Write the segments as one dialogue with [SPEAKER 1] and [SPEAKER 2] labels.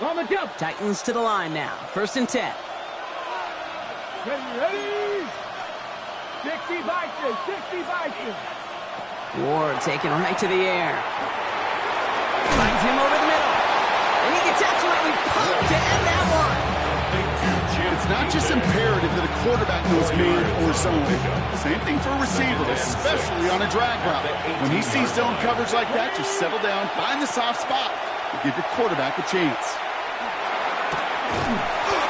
[SPEAKER 1] On the jump.
[SPEAKER 2] Titans to the line now. 1st and 10.
[SPEAKER 1] Ready. 60 Vikings. 60 Vikings.
[SPEAKER 2] Ward taken right to the air. Finds him over the middle. And he gets absolutely pumped to end that one.
[SPEAKER 3] It's not just imperative that a quarterback knows man or zone. Same thing for a receiver, especially on a drag route. When he sees zone coverage like that, just settle down, find the soft spot, and give your quarterback a chance.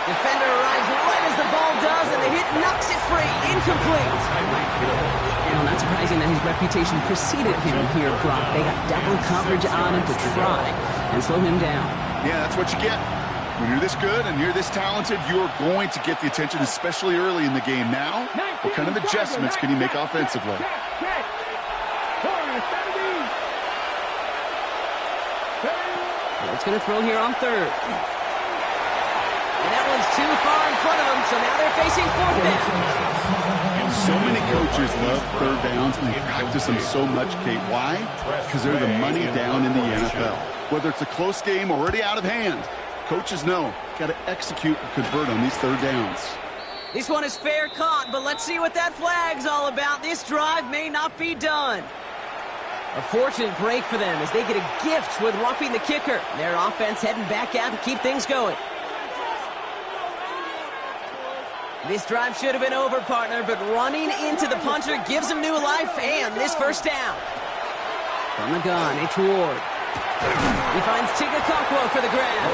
[SPEAKER 2] Defender arrives right as the ball does, and the hit knocks it free. Incomplete. Well, not surprising that his reputation preceded him here, Brock. They got double coverage on him to try and slow him down.
[SPEAKER 3] Yeah, that's what you get. When you're this good and you're this talented, you're going to get the attention, especially early in the game. Now, what kind of adjustments can he make offensively?
[SPEAKER 2] It's going to throw here on 3rd. And that one's too far in front of them, so now they're facing 4th down.
[SPEAKER 3] So many coaches love 3rd downs, and they practice them so much, Kate. Why? Because they're the money down in the NFL. Whether it's a close game already out of hand, coaches know, got to execute and convert on these 3rd downs.
[SPEAKER 2] This one is fair caught, but let's see what that flag's all about. This drive may not be done. A fortunate break for them as they get a gift with roughing the kicker. Their offense heading back out to keep things going. This drive should have been over, partner, but running into the punter gives him new life and this 1st down. From the gun, it's Ward. He finds Tigakakwa for the grab.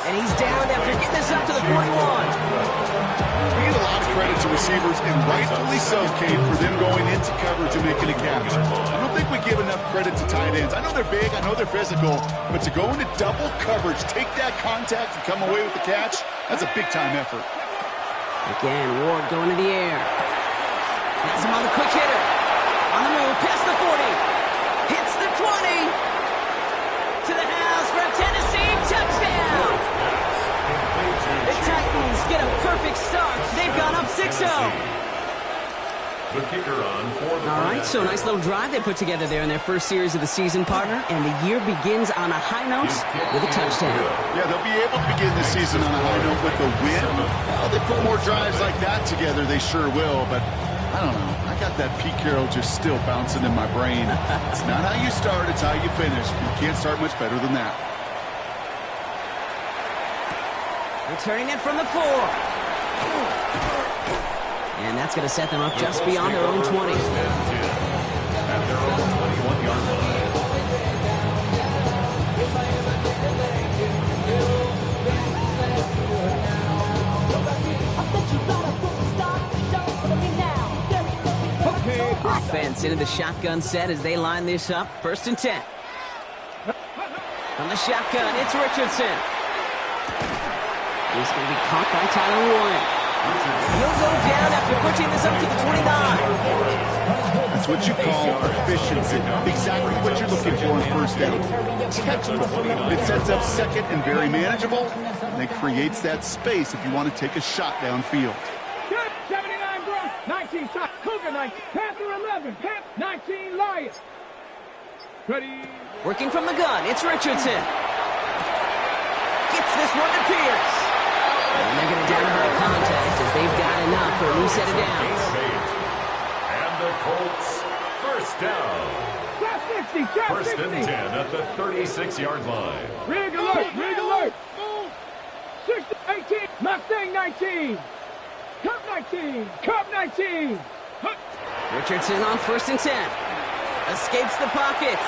[SPEAKER 2] And he's down after getting this up to the 41.
[SPEAKER 3] We get a lot of credit to receivers, and rightfully so, Kate, for them going into coverage and making a catch. I don't think we give enough credit to tight ends. I know they're big, I know they're physical, but to go into double coverage, take that contact, and come away with the catch, that's a big-time effort.
[SPEAKER 2] Again, Ward going to the air. Has him on the quick hitter. On the move, past the 40. Hits the 20. To the house for a Tennessee touchdown. The Titans get a perfect start. They've gone up 6-0.
[SPEAKER 4] The kicker on for the
[SPEAKER 2] All right, so a nice little drive they put together there in their first series of the season, partner. And the year begins on a high note with a touchdown.
[SPEAKER 3] Yeah, they'll be able to begin the season on a high note with a win. Well, they put more drives like that together, they sure will. But I don't know. I got that Pete Carroll just still bouncing in my brain. It's not how you start, it's how you finish. You can't start much better than that.
[SPEAKER 2] Returning it from the 4. And that's going to set them up just beyond their own 20.
[SPEAKER 4] At their own 21-yard line.
[SPEAKER 2] Offense into the shotgun set as they line this up. 1st and 10. From the shotgun, it's Richardson. He's going to be caught by Tyler Warren. He'll go down after pushing this up to the 29.
[SPEAKER 3] That's what you call efficiency. Exactly what you're looking for on 1st down. Textbook. It sets up 2nd and very manageable, and it creates that space if you want to take a shot downfield.
[SPEAKER 1] 79 Bronx, 19 shot, Cougar 19, Panther 11, Panther 19 Lions. Ready.
[SPEAKER 2] Working from the gun, it's Richardson. Gets this one to Pierce. And they're going to down by contact as they've got enough for a new set of downs.
[SPEAKER 4] And the Colts, 1st down. 1st and 10 at the 36-yard line.
[SPEAKER 1] Rig alert, rig alert. 60, 18, Mustang 19. Cup 19, Cup 19.
[SPEAKER 2] Richardson on 1st and 10. Escapes the pocket.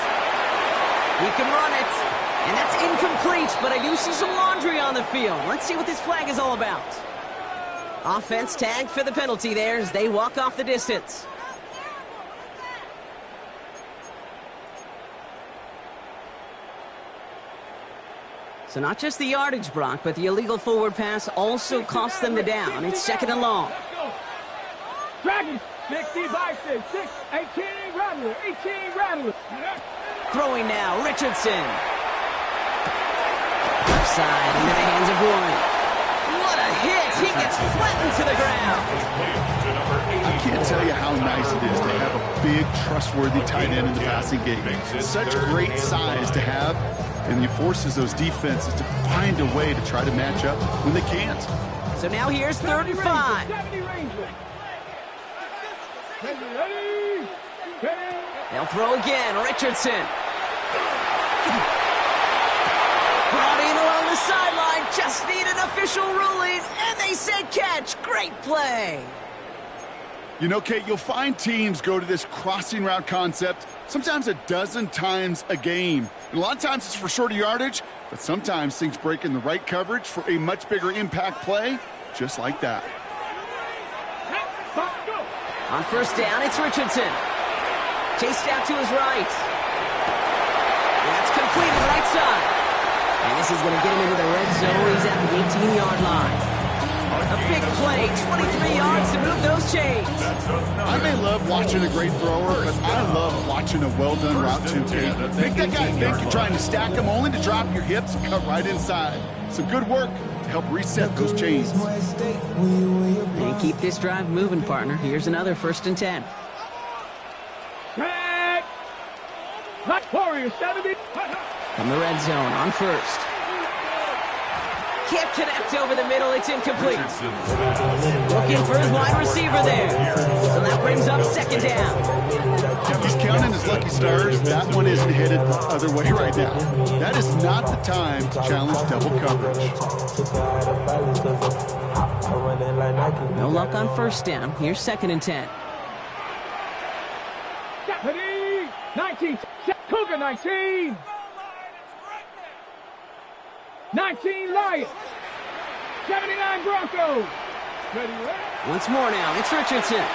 [SPEAKER 2] He can run it. And that's incomplete, but I do see some laundry on the field. Let's see what this flag is all about. Offense tagged for the penalty there as they walk off the distance. So not just the yardage, Brock, but the illegal forward pass also cost them the down. It's 2nd and long.
[SPEAKER 1] Dragons, 60 Vikings, 6, 18 Rattlers, 18 Rattlers.
[SPEAKER 2] Throwing now, Richardson. Left side into the hands of Warren. What a hit! He gets flattened to the ground.
[SPEAKER 3] I can't tell you how nice it is to have a big, trustworthy tight end in the passing game. Such great size to have, and it forces those defenses to find a way to try to match up when they can't.
[SPEAKER 2] So now here's 3rd and 5. They'll throw again. Richardson. Brought in along the sideline. Just need an official ruling, and they said catch. Great play.
[SPEAKER 3] You know, Kate, you'll find teams go to this crossing route concept sometimes a dozen times a game. And a lot of times it's for shorter yardage, but sometimes things break in the right coverage for a much bigger impact play, just like that.
[SPEAKER 2] On 1st down, it's Richardson. Chased out to his right. That's completed right side. And this is going to get him into the red zone. He's at the 18-yard line. A big play, 23 yards to move those chains.
[SPEAKER 3] I may love watching a great thrower, but I love watching a well-done route too, Kate. Make that guy think you're trying to stack him only to drop your hips and cut right inside. Some good work to help reset those chains.
[SPEAKER 2] And keep this drive moving, partner. Here's another 1st and 10.
[SPEAKER 1] Warriors 70.
[SPEAKER 2] From the red zone on 1st. Can't connect over the middle. It's incomplete. Looking for his wide receiver there. So that brings up 2nd down.
[SPEAKER 3] He's counting his lucky stars. That one isn't headed the other way right now. That is not the time to challenge double coverage.
[SPEAKER 2] No luck on 1st down. Here's 2nd and 10.
[SPEAKER 1] 19. Cougar 19. 19 Lions. 79 Broncos.
[SPEAKER 2] Once more now, it's Richardson.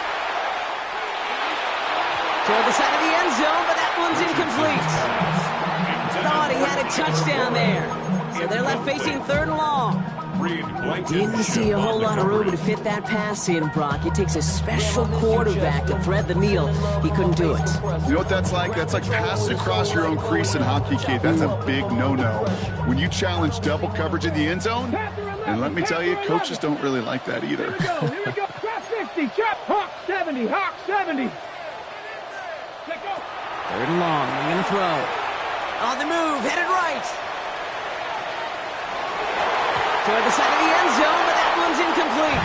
[SPEAKER 2] Toward the side of the end zone, but that one's incomplete. Thought he had a touchdown there. So they're left facing 3rd and long. Didn't see a whole lot of room to fit that pass in, Brock. It takes a special quarterback to thread the needle. He couldn't do it.
[SPEAKER 3] You know what that's like? That's like passing across your own crease in hockey, Kate. That's a big no-no. When you challenge double coverage in the end zone, and let me tell you, coaches don't really like that either.
[SPEAKER 1] Here we go. Trap 60. Trap Hawk 70. Hawk 70.
[SPEAKER 2] 3rd and long. They're going to throw. On the move. Headed right. Toward the side of the end zone, but that one's incomplete.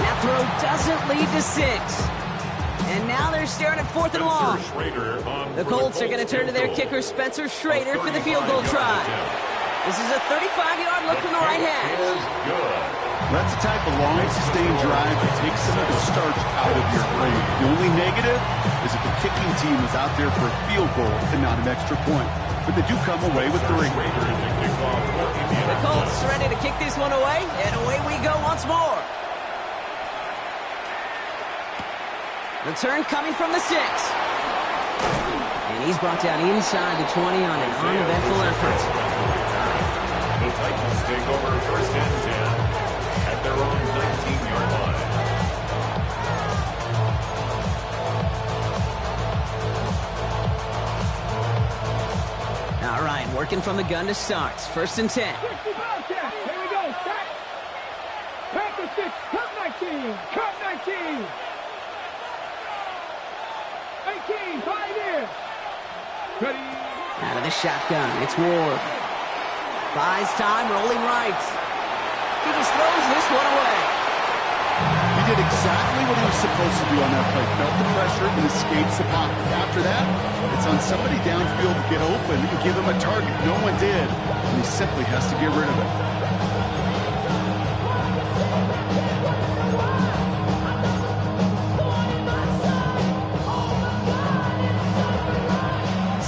[SPEAKER 2] That throw doesn't lead to 6. And now they're staring at 4th and long. The Colts are going to turn to their kicker, Spencer Schrader, for the field goal try. This is a 35-yard look from the right hash.
[SPEAKER 3] That's the type of long, sustained drive that takes some of the starch out of your brain. The only negative is that the kicking team is out there for a field goal and not an extra point. But they do come away with 3.
[SPEAKER 2] The Colts ready to kick this one away, and away we go once more. Return coming from the 6. And he's brought down inside the 20 on an uneventful effort.
[SPEAKER 4] The Titans take over 1st and 10 at their own 19-yard line.
[SPEAKER 2] All right, working from the gun to start. 1st and 10.
[SPEAKER 1] Here we go. Start. Back to 6. Cut 19. Cut 19. 18. 5 in. Ready.
[SPEAKER 2] Out of the shotgun, it's Ward. Buys time, rolling right. He just throws this one away.
[SPEAKER 3] He did exactly what he was supposed to do on that play. Felt the pressure and escapes the pocket. After that, it's on somebody downfield to get open and give him a target. No one did, and he simply has to get rid of it.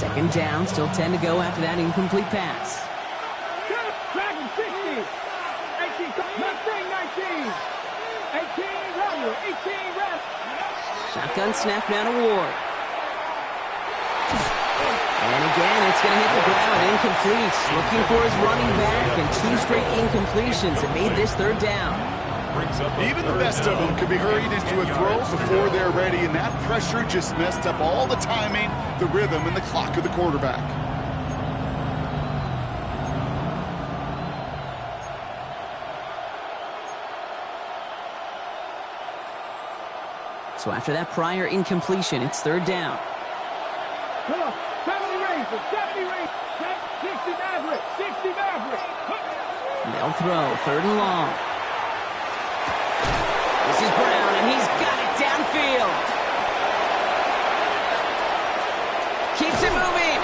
[SPEAKER 2] 2nd down, still 10 to go after that incomplete pass.
[SPEAKER 1] Dragon 60. 18. Mustang 19. 18 runner. 18 rep.
[SPEAKER 2] Shotgun snap down to Ward. And again, it's going to hit the ground, incomplete. Looking for his running back, and 2 straight incompletions that made this 3rd down.
[SPEAKER 3] Even the best of them could be hurried into a throw before they're ready, and that pressure just messed up all the timing, the rhythm, and the clock of the quarterback.
[SPEAKER 2] So after that prior incompletion, it's third down.
[SPEAKER 1] 70 Rangers, 60 Mavericks, 60 Mavericks.
[SPEAKER 2] They'll throw third and long. This is Brown, and he's got it downfield. Keeps it moving.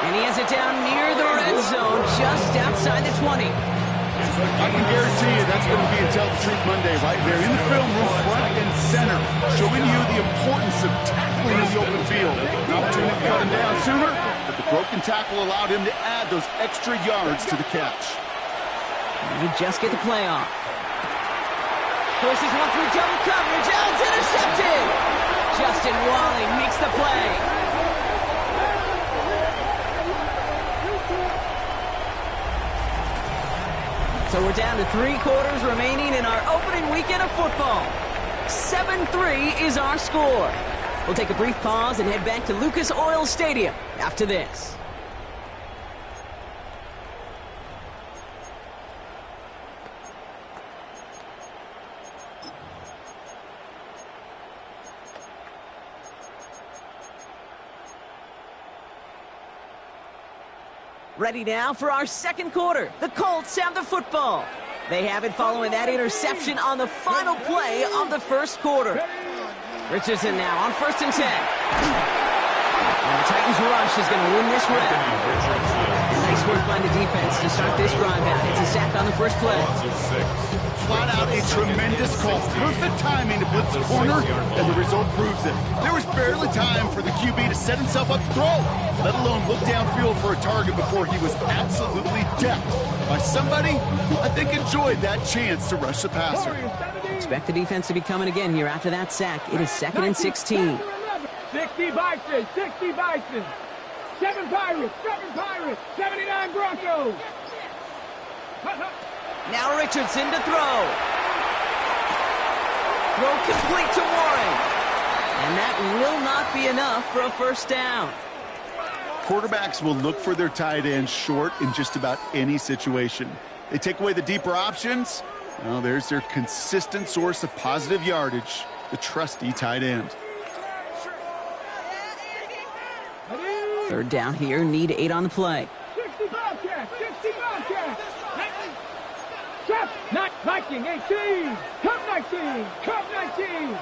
[SPEAKER 2] And he has it down near the red zone, just outside the 20.
[SPEAKER 3] I can guarantee you that's going to be a Tell the Truth Monday right there in the film room, front and center, showing you the importance of tackling in the open field. An opportunity to cut him down sooner, but the broken tackle allowed him to add those extra yards to the catch.
[SPEAKER 2] And they just get the play off. Forces one through double coverage. Oh, it's intercepted. Justin Wally makes the play. So we're down to 3 quarters remaining in our opening weekend of football. 7-3 is our score. We'll take a brief pause and head back to Lucas Oil Stadium after this. Ready now for our second quarter. The Colts have the football. They have it following that interception on the final play of the first quarter. Richardson now on 1st and 10. And the Titans rush is going to win this rep. Nice work by the defense to start this drive out. It's a sack on the first play.
[SPEAKER 3] Flat out a tremendous call. Perfect timing to blitz the corner, and the result proves it. There was barely time for the QB to set himself up to throw, let alone look downfield for a target before he was absolutely decked by somebody who I think enjoyed that chance to rush the passer.
[SPEAKER 2] Expect the defense to be coming again here after that sack. It is 2nd and 16.
[SPEAKER 1] 60 Bison, 60 Bison. 7 Pirates, 79 Broncos.
[SPEAKER 2] Now Richardson to throw. Throw complete to Warren. And that will not be enough for a first down.
[SPEAKER 3] Quarterbacks will look for their tight end short in just about any situation. They take away the deeper options. Well, there's their consistent source of positive yardage, the trusty tight end.
[SPEAKER 2] Third down here, need 8 on the play.
[SPEAKER 1] 60 Bobcats, 60 Bobcats. Trap, not Viking, 18. Cup 19, Cup 19.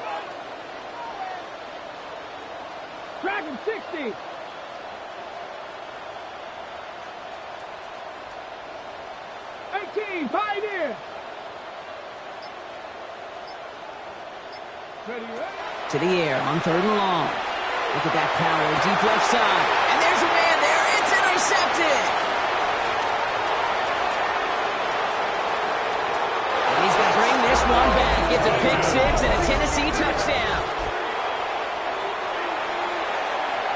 [SPEAKER 1] Dragon, 60. Pioneer.
[SPEAKER 2] To the air on 3rd and long. Look at that power, deep left side. And there's a man there. It's intercepted. And he's going to bring this one back. Gets a pick 6 and a Tennessee touchdown.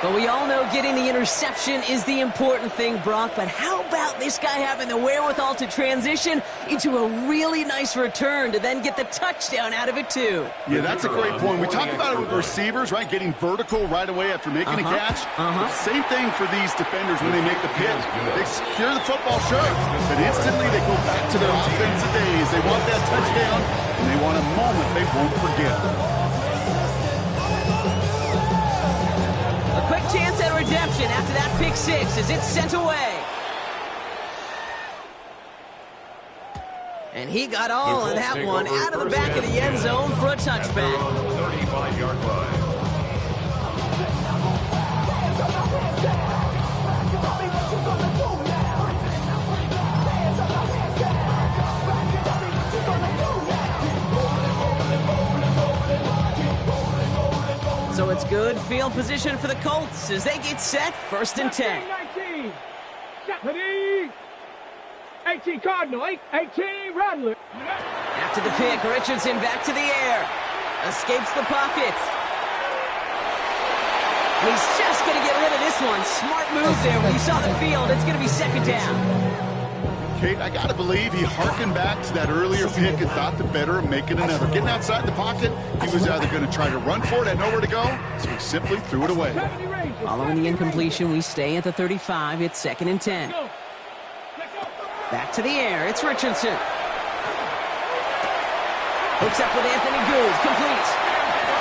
[SPEAKER 2] But we all know getting the interception is the important thing, Brock. But how about this guy having the wherewithal to transition into a really nice return to then get the touchdown out of it, too?
[SPEAKER 3] Yeah, that's a great point. We talk about it with receivers, right? Getting vertical right away after making a catch. Same thing for these defenders when they make the pick. They secure the football, sure, but instantly they go back to their offensive days. They want that touchdown, and they want a moment they won't forget.
[SPEAKER 2] Quick chance at redemption after that pick 6 as it's sent away. And he got all of that one out of the back of the end zone for a touchback.
[SPEAKER 4] 35-yard line.
[SPEAKER 2] So it's good field position for the Colts as they get set, 1st and 10.
[SPEAKER 1] 19. 18 Cardinal, 18 Rattler.
[SPEAKER 2] After the pick, Richardson back to the air. Escapes the pocket. He's just going to get rid of this one. Smart move there. When you saw the field, it's going to be 2nd down.
[SPEAKER 3] Kate, I got to believe he hearkened back to that earlier pick and thought the better of making another. Getting outside the pocket, he was either going to try to run for it, had nowhere to go, so he simply threw it away.
[SPEAKER 2] Following the incompletion, we stay at the 35. It's 2nd and 10. Back to the air. It's Richardson. Hooks up with Anthony Gould. Complete.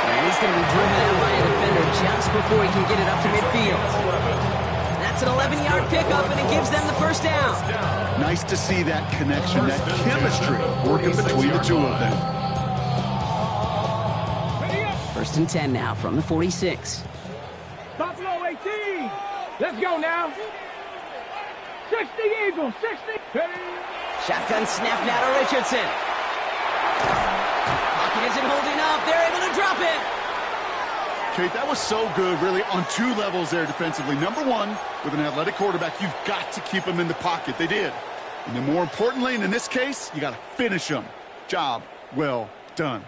[SPEAKER 2] And he's going to be driven out by a defender just before he can get it up to midfield. That's an 11-yard pickup, and it gives them the first down.
[SPEAKER 3] Nice to see that connection, that chemistry working between the two of them.
[SPEAKER 2] First and 10 now from the 46.
[SPEAKER 1] Buffalo 18. Let's go now. 60 Eagles, 60.
[SPEAKER 2] Shotgun snap now to Richardson. Pocket isn't holding up. They're able to drop it.
[SPEAKER 3] Kate, that was so good, really, on two levels there defensively. Number one, with an athletic quarterback, you've got to keep him in the pocket. They did. And then more importantly, and in this case, you got to finish him. Job well done.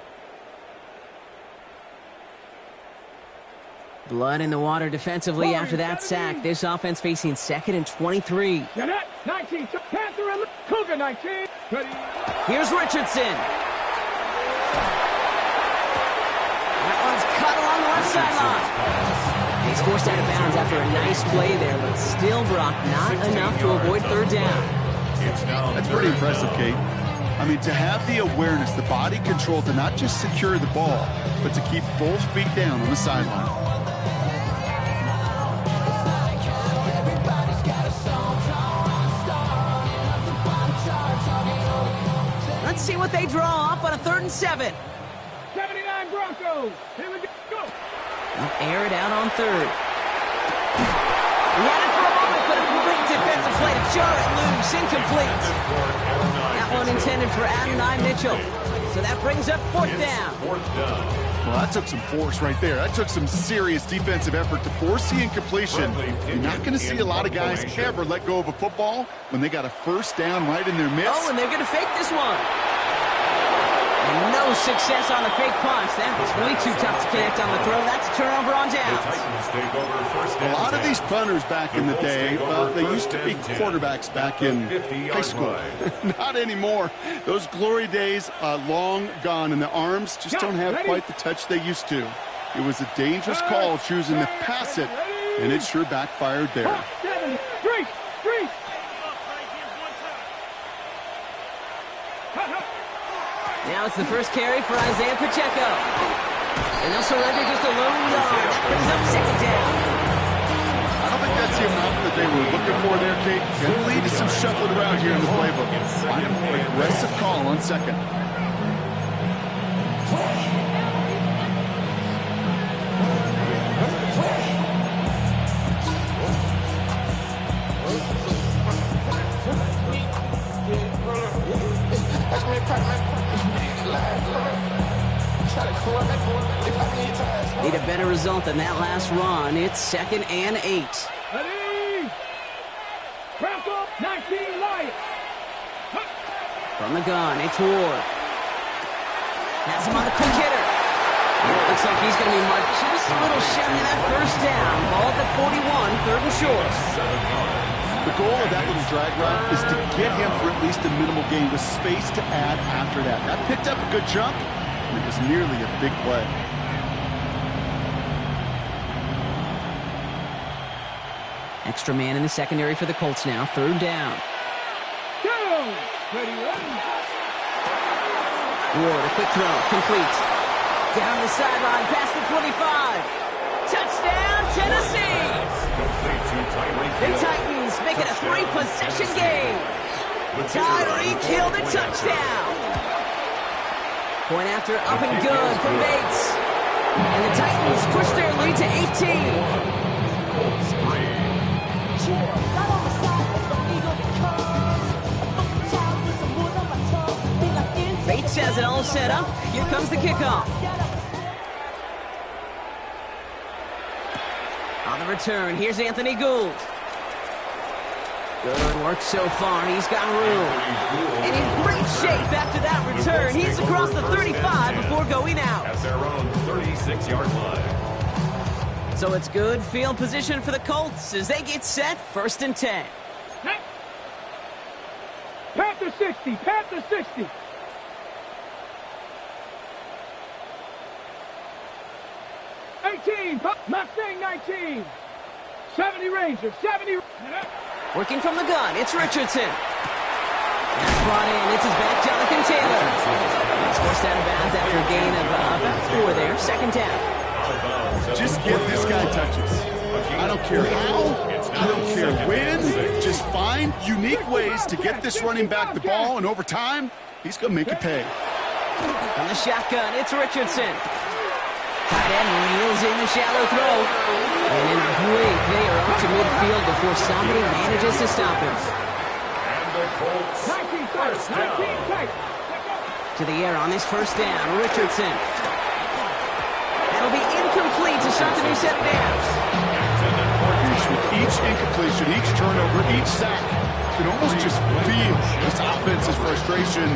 [SPEAKER 2] Blood in the water defensively after that sack. This offense facing 2nd and 23.
[SPEAKER 1] 19, Panther and Cougar 19.
[SPEAKER 2] Here's Richardson. That one's cut along the left sideline. He's forced out of bounds after a nice play there, but still, Brock, not enough to avoid third down.
[SPEAKER 3] That's pretty impressive, Kate. I mean, to have the awareness, the body control to not just secure the ball, but to keep both feet down on the sideline.
[SPEAKER 2] Let's see what they draw up on a 3rd and 7.
[SPEAKER 1] 79 Broncos. Here we go.
[SPEAKER 2] They'll air it out on 3rd. He had it for a moment, but a great defensive play to jar it loose. Incomplete. That one intended for Adonai Mitchell. So that brings up 4th down.
[SPEAKER 3] Well, that took some force right there. That took some serious defensive effort to force the incompletion. You're not going to see a lot of guys ever let go of a football when they got a first down right in their midst.
[SPEAKER 2] Oh, and they're going to fake this one. And no success on the fake punch. That was way too tough to connect on the throw. That's a turnover on downs.
[SPEAKER 3] A lot of these punters back in the day, they used to be quarterbacks back in high school. Not anymore. Those glory days are long gone, and the arms just don't have quite the touch they used to. It was a dangerous call choosing to pass it, and it sure backfired there.
[SPEAKER 1] 7, 3.
[SPEAKER 2] Now it's the first carry for Isaiah Pacheco. And they'll surrender just a lone yard. That brings up 2nd down.
[SPEAKER 3] I don't think that's the amount that they were looking for there, Kate. Going to lead to some shuffling around here in the playbook. Find a more aggressive call on 2nd.
[SPEAKER 2] Need a better result than that last run. It's 2nd and 8.
[SPEAKER 1] Ready? Bronco 19 Lions.
[SPEAKER 2] From the gun, it's Ward. Has him on the quick hitter. And it looks like he's going to be marked just a little shy of that first down. Ball at the 41, 3rd and short.
[SPEAKER 3] The goal of that little drag route is to get him for at least a minimal gain with space to add after that. That picked up a good chunk, and it was nearly a big play.
[SPEAKER 2] Extra man in the secondary for the Colts now. 3rd down. Ward, a quick throw, complete. Down the sideline, past the 25. Touchdown, Tennessee! The Titans make it a 3-possession game. Tyreek Hill the touchdown. Point after up and good from Bates. And the Titans push their lead to 18. Bates has it all set up. Here comes the kickoff. On the return, here's Anthony Gould. Good work so far. He's got room. And in great shape after that return. He's across the 35 before going out.
[SPEAKER 4] At their own 36-yard line.
[SPEAKER 2] So it's good field position for the Colts as they get set. 1st and 10.
[SPEAKER 1] Panther 60. Panther 60. Mustang 19. 70 Rangers. 70.
[SPEAKER 2] Working from the gun, it's Richardson. That's brought in. It's his back, Jonathan Taylor. He's forced out of bounds after a gain of about 4 there. second down.
[SPEAKER 3] Just get this guy touches. I don't care how, I don't care when, just find unique ways to get this running back the ball, and over time, he's going to make it pay.
[SPEAKER 2] From the shotgun, it's Richardson. Tight end reels in the shallow throw. And in a blink, they are up to midfield before somebody manages to stop him.
[SPEAKER 4] And the Colts first down.
[SPEAKER 2] To the air on this first down, Richardson. That'll be incomplete to start the new set of downs.
[SPEAKER 3] With each incompletion, each turnover, each sack, you can almost just feel this offense's frustration.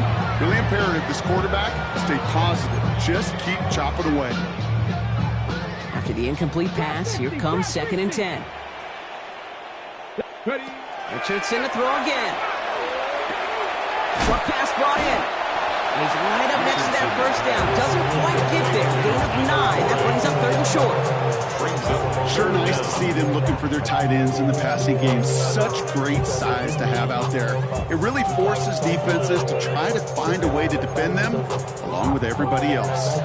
[SPEAKER 3] Really imperative, this quarterback, stay positive. Just keep chopping away.
[SPEAKER 2] After the incomplete pass, here comes 2nd and 10. Richardson to throw again. Short pass brought in. And he's right up next to that first down. Doesn't quite get there. Gain of 9. That brings up 3rd and short.
[SPEAKER 3] Sure nice to see them looking for their tight ends in the passing game. Such great size to have out there. It really forces defenses to try to find a way to defend them along with everybody else.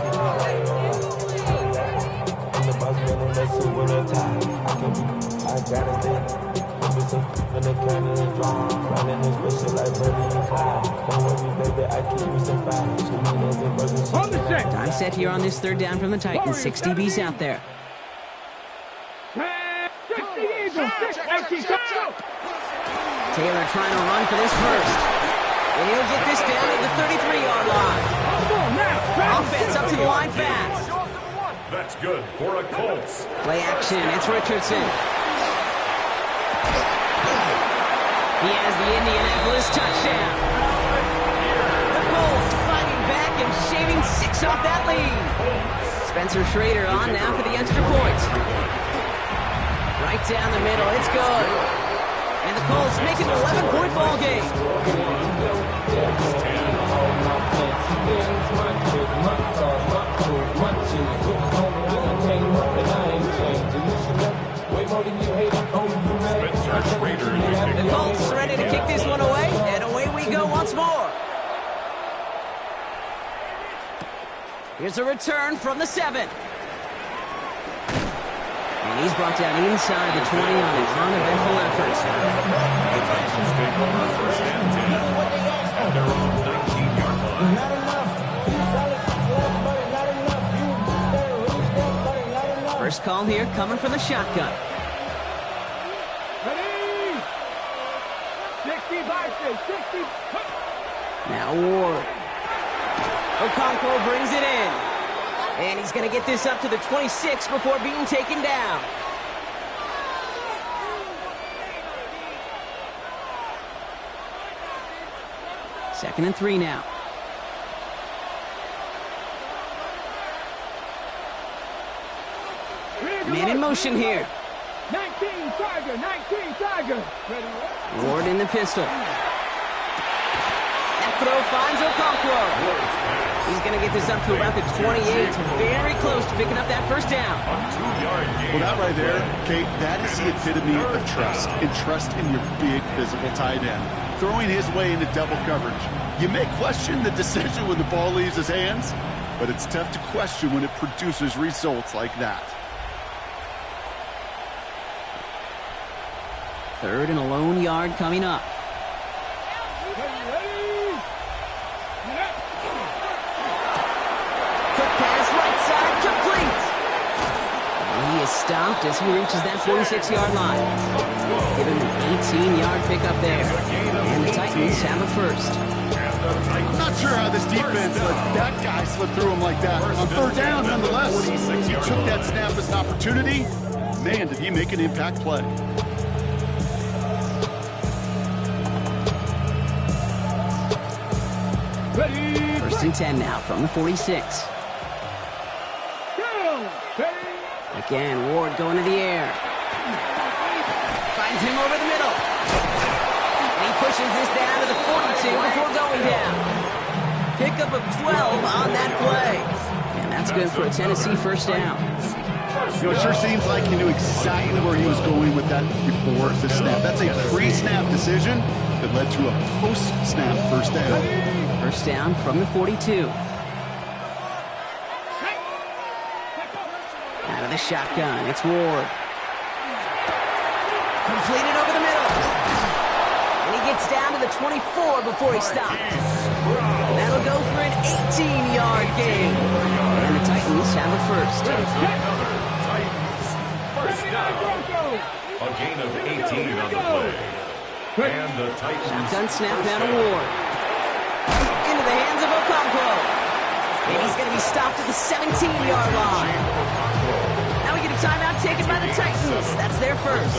[SPEAKER 2] Time set here on this 3rd down from the Titans. 6 DBs out there. Taylor trying to run for this first. And he'll get this down at the 33-yard line. Offense up to the line fast.
[SPEAKER 4] That's good for a Colts.
[SPEAKER 2] Play action. It's Richardson. He has the Indianapolis touchdown. The Colts fighting back and shaving 6 off that lead. Spencer Schrader on now for the extra point. Right down the middle. It's good. And the Colts make it an 11-point ball game. The Colts ready to kick this one away, and away we go once more. Here's a return from the 7. And he's brought down inside the 20 on an uneventful effort.
[SPEAKER 4] The Titans take over 1st and 10 at their own 19-yard line.
[SPEAKER 2] First call here coming from the shotgun.
[SPEAKER 1] Ready? 60.
[SPEAKER 2] Now Ward. Okonkwo brings it in. And he's going to get this up to the 26 before being taken down. Second and 3 now. Man in motion here.
[SPEAKER 1] 19 Tiger. Ready?
[SPEAKER 2] Ward in the pistol. That throw finds Okonkwo. He's going to get this up to about the 28. Very close to picking up that first down.
[SPEAKER 3] Well, that right there, Kate, that is the epitome of trust. And trust in your big physical tight end. Throwing his way into double coverage. You may question the decision when the ball leaves his hands, but it's tough to question when it produces results like that.
[SPEAKER 2] 3rd and a lone yard coming up. Quick pass right side, complete. And he is stopped as he reaches that 46-yard line. Give him an 18-yard pickup there. And the Titans have a first.
[SPEAKER 3] I'm not sure how this defense let that guy slip through him like that. On 3rd down, nonetheless, he took that snap as an opportunity. Man, did he make an impact play.
[SPEAKER 2] First and 10 now from the 46. Again, Ward going to the air. Finds him over the middle. And he pushes this down to the 42 before going down. Pickup of 12 on that play. And that's good for a Tennessee first down.
[SPEAKER 3] You know, it sure seems like he knew exactly where he was going with that before the snap. That's a pre-snap decision that led to a post-snap first down.
[SPEAKER 2] 1st down from the 42. the shotgun. It's Ward. Completed over the middle. And he gets down to the 24 before he stops. That'll go for an 18-yard gain. And the Titans have a first.
[SPEAKER 4] First down. A gain of 18 on the play. And the Titans.
[SPEAKER 2] Shotgun snap down to Ward. Into the hands of Okonkwo. And he's going to be stopped at the 17-yard line. Now we get a timeout taken by the Titans. That's their first.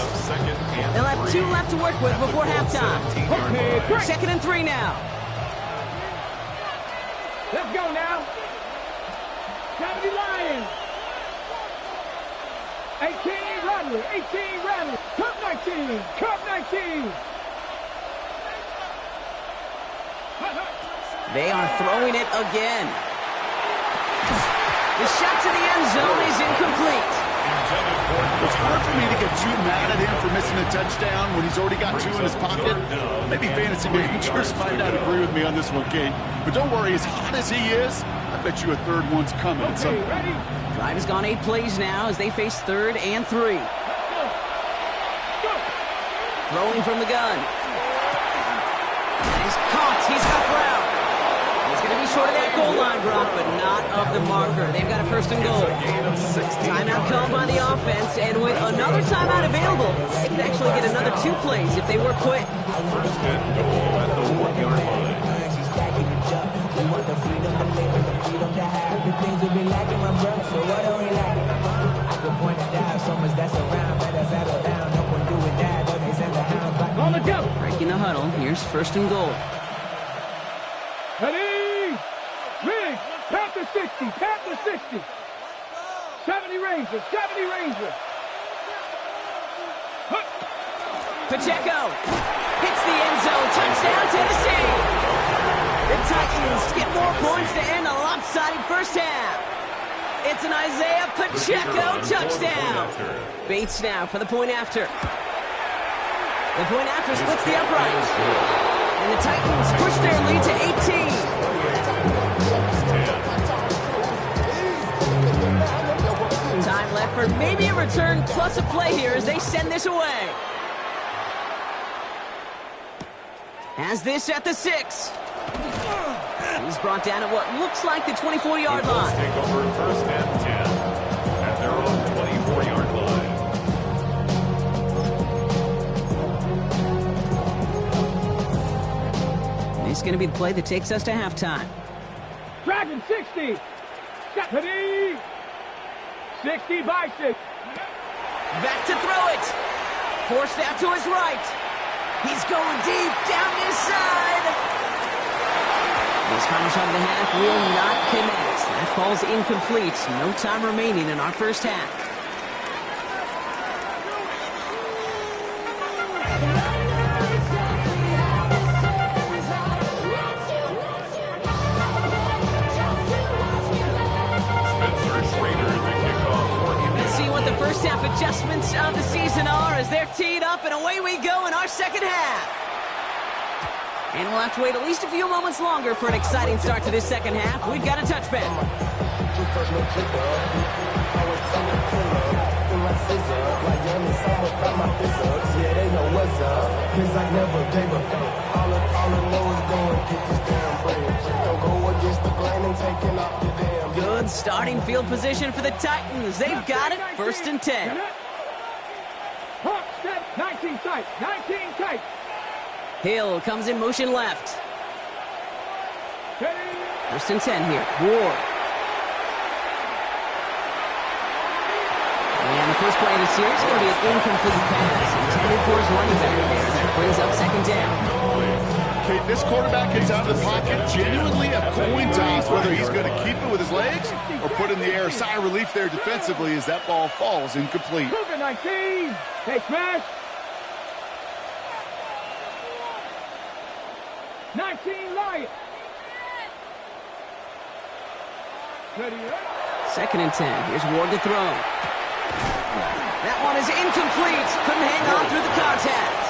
[SPEAKER 2] They'll have 2 left to work with before halftime. 2nd and 3 now.
[SPEAKER 1] Let's go now. 70 Lions. 18 Rattler. 18 Rattler. Cup 19. Cup 19.
[SPEAKER 2] They are throwing it again. The shot to the end zone is incomplete.
[SPEAKER 3] It's hard for me to get too mad at him for missing a touchdown when he's already got 2 in his pocket. Maybe fantasy managers might not agree with me on this one, Kate. But don't worry, as hot as he is, I bet you a third one's coming at some point.
[SPEAKER 2] Drive has gone 8 plays now as they face 3rd and 3. Throwing from the gun. And he's caught. He's got ground. He's going to be short of that goal line, Brock, but not of the marker. They've got a 1st and goal. Timeout called by the offense, and with another timeout available, they could actually get another 2 plays if they work quick.
[SPEAKER 4] 1st and goal at the 1-yard line.
[SPEAKER 1] On the go.
[SPEAKER 2] Breaking the huddle. Here's 1st and goal.
[SPEAKER 1] Ready? Riggs. Panther 60. Panther 60. 70 Rangers. 70 Rangers.
[SPEAKER 2] Pacheco hits the end zone. Touchdown, Tennessee. The Titans get more points to end a lopsided first half. It's an Isaiah Pacheco touchdown. Bates now for the point after. The point after splits the uprights. And the Titans push their lead to 18. Time left for maybe a return plus a play here as they send this away. Has this at the 6. He's brought down at what looks like the 24-yard line.
[SPEAKER 4] Take over 1st and 10 at their own 24-yard line.
[SPEAKER 2] This is going to be the play that takes us to halftime.
[SPEAKER 1] Dragon 60. Stephanie. 60 by 6.
[SPEAKER 2] Back to throw it. Forced out to his right. He's going deep down this side. This final shot of the half will not connect. That falls incomplete. No time remaining in our first half. Let's see what the first half adjustments of the season are as they're teed up, and away we go in our second half. And we'll have to wait at least a few moments longer for an exciting start to this second half. We've got a touchback. Good starting field position for the Titans. They've got it. 1st and 10.
[SPEAKER 1] 19 tight. 19 tight.
[SPEAKER 2] Hill comes in motion left. 1st and 10 here. Ward. And the first play of the series is going to be an incomplete pass intended for his running back there. That brings up 2nd down.
[SPEAKER 3] Okay, this quarterback gets out of the pocket. Genuinely a coin toss whether he's going to keep it with his legs or put it in the air. Sigh of relief there defensively as that ball falls incomplete.
[SPEAKER 1] 19. Hey, smash. 19 Lions.
[SPEAKER 2] 2nd and 10. Here's Ward to throw. That one is incomplete. Couldn't hang on through the contact.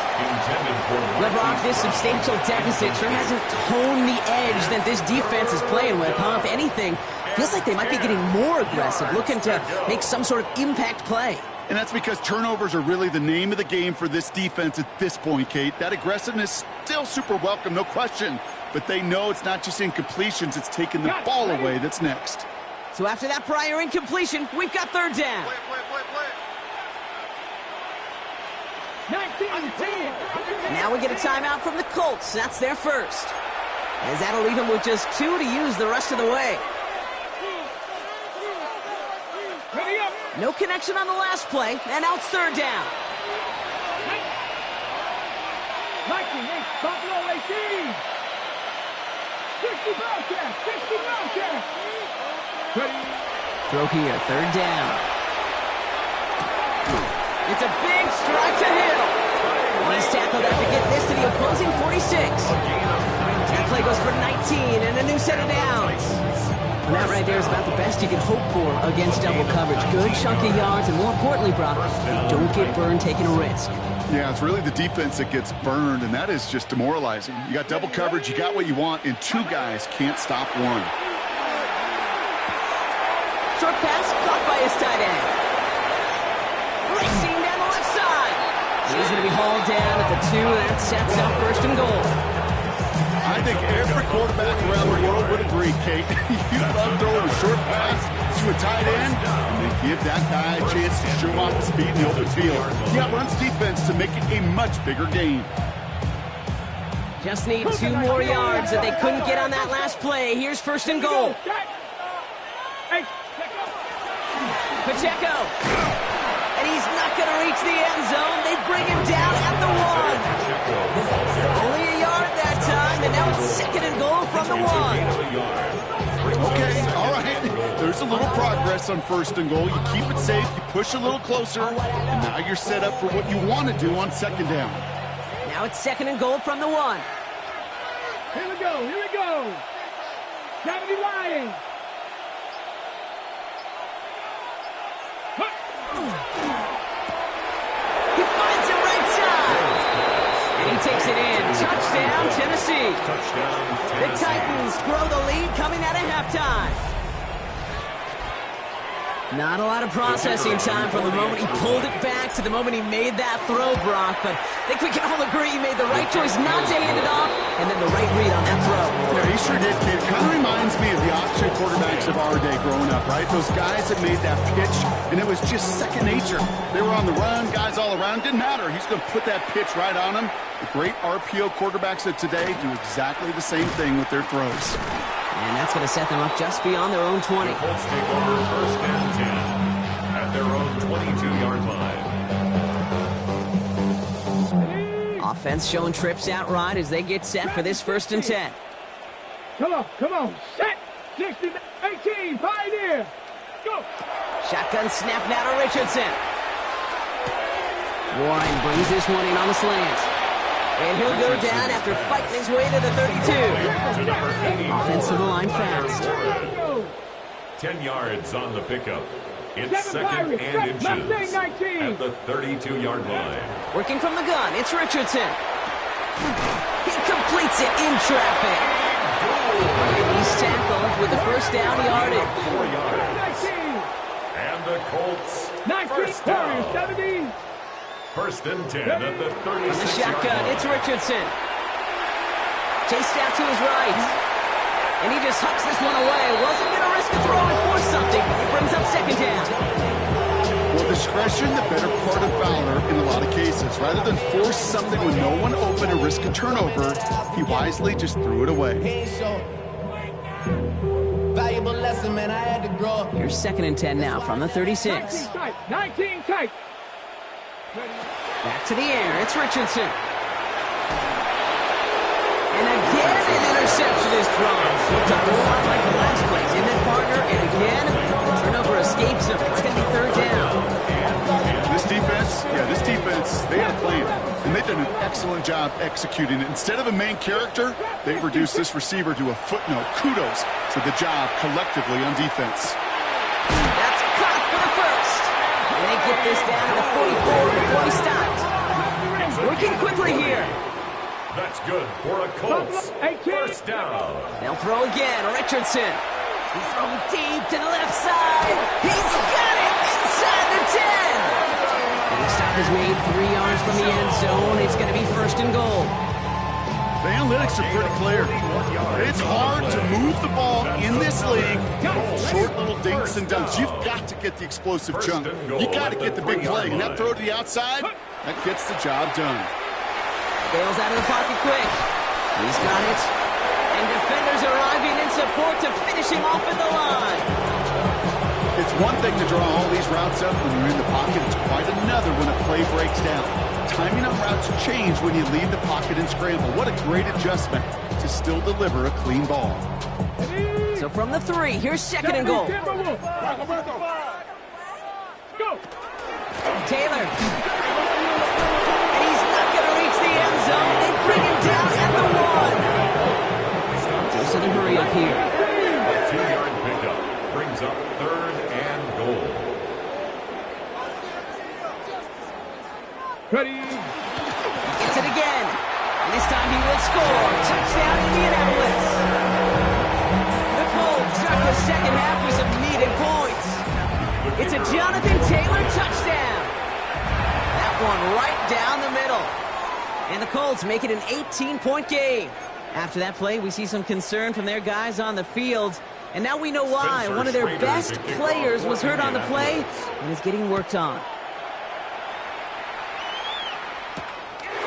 [SPEAKER 2] LeBron, this substantial deficit sure hasn't toned the edge that this defense is playing with, huh? If anything, feels like they might be getting more aggressive, looking to make some sort of impact play.
[SPEAKER 3] And that's because turnovers are really the name of the game for this defense at this point, Kate. That aggressiveness still super welcome, no question. But they know it's not just incompletions, it's taking the ball away that's next.
[SPEAKER 2] So after that prior incompletion, we've got third down.
[SPEAKER 1] 19-10.
[SPEAKER 2] Now we get a timeout from the Colts. That's their first. As that'll leave them with just 2 to use the rest of the way.
[SPEAKER 1] Ready up.
[SPEAKER 2] No connection on the last play, and now it's third down.
[SPEAKER 1] 19-8. Buffalo 18. 60 Bobcats. 60 Bobcats. Ready.
[SPEAKER 2] Throw here, third down. It's a big strike to Hill. He's tackled after getting this to the opposing 46. That play goes for 19 and a new set of downs. And that right there is about the best you can hope for against double coverage. Good chunk of yards, and more importantly, Brock, don't get burned taking a risk.
[SPEAKER 3] Yeah, it's really the defense that gets burned, and that is just demoralizing. You got double coverage, you got what you want, and 2 guys can't stop one.
[SPEAKER 2] Short pass caught by his tight end. Racing down the left side. He's going to be hauled down at the 2, and that sets up first and goal.
[SPEAKER 3] I think every quarterback around the world would agree, Kate. You love throwing a short pass to a tight end and then give that guy a chance to show off the speed in the open field. Yeah, runs defense to make it a much bigger game.
[SPEAKER 2] Just need 2 more yards that they couldn't get on that last play. Here's first and goal. Pacheco. And he's not going to reach the end zone. They bring him down at the 1. Only a yard that time, and now it's second and goal from the 1.
[SPEAKER 3] Okay, all right. There's a little progress on first and goal. You keep it safe, you push a little closer, and now you're set up for what you want to do on second down.
[SPEAKER 2] Now it's second and goal from the 1.
[SPEAKER 1] Here we go. Here we go. 70 Lions.
[SPEAKER 2] He finds him right side. And he takes it in. Touchdown, Tennessee. The Titans grow the lead coming out of halftime. Not a lot of processing time from the moment he pulled it back to the moment he made that throw, Brock. But I think we can all agree he made the right choice not to hand it off, and then the right read on that throw.
[SPEAKER 3] Yeah, he sure did, kid. Kind of reminds me of the option quarterbacks of our day growing up, right? Those guys that made that pitch, and it was just second nature. They were on the run, guys all around. Didn't matter. He's going to put that pitch right on them. The great RPO quarterbacks of today do exactly the same thing with their throws.
[SPEAKER 2] And that's going to set them up just beyond their own 20.
[SPEAKER 4] The Colts take over first and 10 at their own 22-yard line.
[SPEAKER 2] Offense showing trips out right as they get set for this first and 10.
[SPEAKER 1] Come on. Set. 60, 18, Pioneer. Go.
[SPEAKER 2] Shotgun snap now to Richardson. Warren brings this one in on the slant. And he'll go down after fighting his way to the 32. Offensive line fast.
[SPEAKER 4] 10 yards on the pickup. It's second and inches at the 32-yard line.
[SPEAKER 2] Working from the gun, it's Richardson. He completes it in traffic. And he's tackled with the first down yardage.
[SPEAKER 4] 4 yards. And the Colts
[SPEAKER 1] 19,
[SPEAKER 4] first down.
[SPEAKER 1] 70.
[SPEAKER 4] First and 10 at the 36-yard line.
[SPEAKER 2] On the shotgun, it's Richardson. Chased out to his right. And he just hucks this one away. Wasn't going to risk a throw and force something. It brings up second down.
[SPEAKER 3] Well, discretion, the better part of valor in a lot of cases. Rather than force something with no one open and risk a turnover, he wisely just threw it away.
[SPEAKER 5] Valuable lesson, man. I had to grow up.
[SPEAKER 2] Here's second and 10 now from the 36.
[SPEAKER 1] 19 tight.
[SPEAKER 2] Back to the air. It's Richardson. And again, an interception is thrown. Looked a whole lot like the last play. In that partner, and again, the turnover escapes him. It's going to be third down.
[SPEAKER 3] This defense, they had a plan. And they've done an excellent job executing it. Instead of a main character, they've reduced this receiver to a footnote. Kudos to the job collectively on defense.
[SPEAKER 2] That's caught for the first. And they get this down to 44 before he stopped. Working quickly here.
[SPEAKER 4] That's good for a Colts. First down.
[SPEAKER 2] They'll throw again. Richardson. He's throwing deep to the left side. He's got it inside the 10. And the stop is made 3 yards from the end zone. It's going to be first and goal.
[SPEAKER 3] The analytics are pretty clear. It's hard to move the ball in this league. Short little dinks and dunks. You've got to get the explosive chunk. You got to get the big play. And that throw to the outside, that gets the job done.
[SPEAKER 2] Bails out of the pocket quick. He's got it. And defenders arriving in support to finish him off at the line.
[SPEAKER 3] It's one thing to draw all these routes up when you're in the pocket. It's quite another when a play breaks down. Timing on routes change when you leave the pocket and scramble. What a great adjustment to still deliver a clean ball.
[SPEAKER 2] So from the 3, here's second and goal. Taylor. And he's not going to reach the end zone. They bring him down at the 1. Just in a hurry up here.
[SPEAKER 4] A 2-yard pickup brings up third and goal.
[SPEAKER 1] Ready.
[SPEAKER 2] Gets it again. And this time he will score. Touchdown, Indianapolis. The Colts start the second half with some needed points. It's a Jonathan Taylor touchdown. That one right down the middle. And the Colts make it an 18-point game. After that play, we see some concern from their guys on the field. And now we know why. One of their best players was hurt on the play and is getting worked on.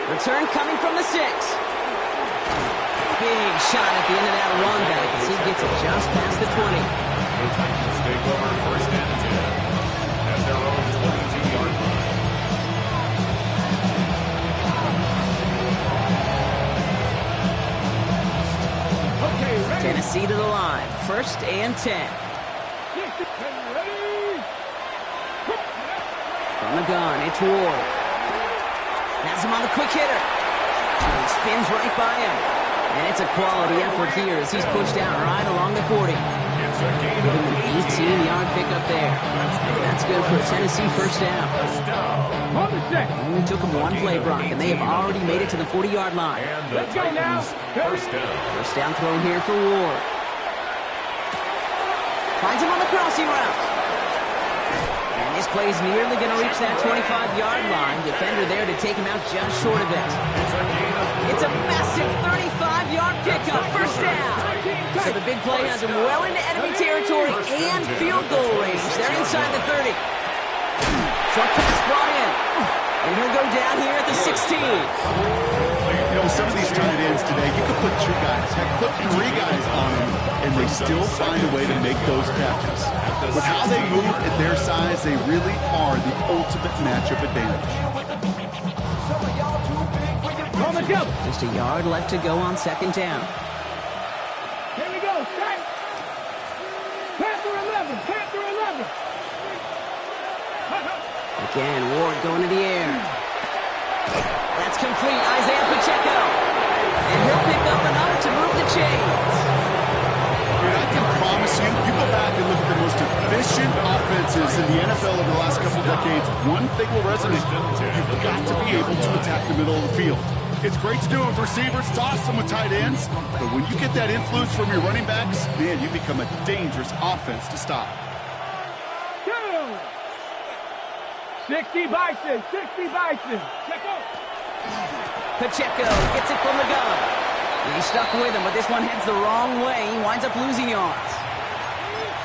[SPEAKER 2] Return coming from the 6. Big shot at the end of that run back as he gets it just past the 20.
[SPEAKER 4] The Titans take over first and 10 at their own 22-yard line.
[SPEAKER 1] Okay, ready.
[SPEAKER 2] Tennessee to the line. First and 10.
[SPEAKER 1] Ready.
[SPEAKER 2] From the gun, it's Ward. Has him on the quick hitter. He spins right by him. And it's a quality effort here as he's pushed out right along the 40. Give him an 18-yard pickup there. And that's good for a Tennessee first down.
[SPEAKER 1] On the set.
[SPEAKER 2] Only took him one play, Brock, and they have already made it to the 40-yard line.
[SPEAKER 4] And the
[SPEAKER 1] Let's go now.
[SPEAKER 4] Titans first down.
[SPEAKER 2] First down throw here for Ward. Finds him on the crossing route. And this play is nearly going to reach that 25-yard line. Defender there to take him out just short of it. It's a massive 35-yard pickup. First down. So the big play has him well into enemy territory and field goal range. They're inside the 30. Short pass brought in. And he'll go down here at the 16.
[SPEAKER 3] You know, some of these tight ends today, you could put 2 guys, heck, put 3 guys on them, and they still find a way to make those catches. With how they move at their size, they really are the ultimate matchup advantage.
[SPEAKER 1] On the double.
[SPEAKER 2] Just a yard left to go on second down.
[SPEAKER 1] Here we go. Set. Panther 11. Panther 11.
[SPEAKER 2] Again, Ward going to the air. That's complete. Isaiah Pacheco. And he'll pick up another to move the chains.
[SPEAKER 3] Dude, I can promise you, you go back and look at the most efficient offenses in the NFL over the last couple of decades, one thing will resonate. You've got to be able to attack the middle of the field. It's great to do it with receivers. It's awesome with tight ends. But when you get that influence from your running backs, man, you become a dangerous offense to stop.
[SPEAKER 1] 60 Bison. 60 Bison. Check out.
[SPEAKER 2] Pacheco gets it from the gun. And he's stuck with him, but this one heads the wrong way. He winds up losing yards.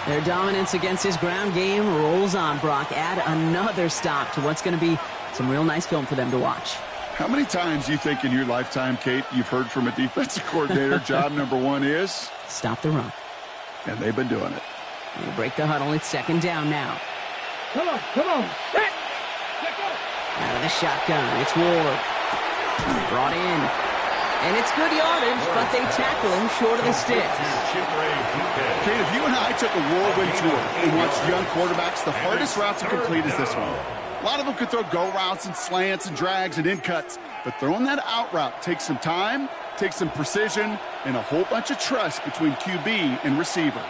[SPEAKER 2] Their dominance against his ground game rolls on, Brock. Add another stop to what's going to be some real nice film for them to watch.
[SPEAKER 3] How many times do you think in your lifetime, Kate, you've heard from a defensive coordinator, job number 1 is?
[SPEAKER 2] Stop the run.
[SPEAKER 3] And they've been doing it.
[SPEAKER 2] They break the huddle. It's second down now.
[SPEAKER 1] Come on. Come on. Set. Check out.
[SPEAKER 2] Out of the shotgun, it's Ward. Brought in. And it's good yardage, but they tackle him short of the sticks.
[SPEAKER 3] Kate, if you and I took a whirlwind tour and watched young quarterbacks, the hardest route to complete is this one. A lot of them could throw go routes and slants and drags and in cuts, but throwing that out route takes some time, takes some precision, and a whole bunch of trust between QB and receiver.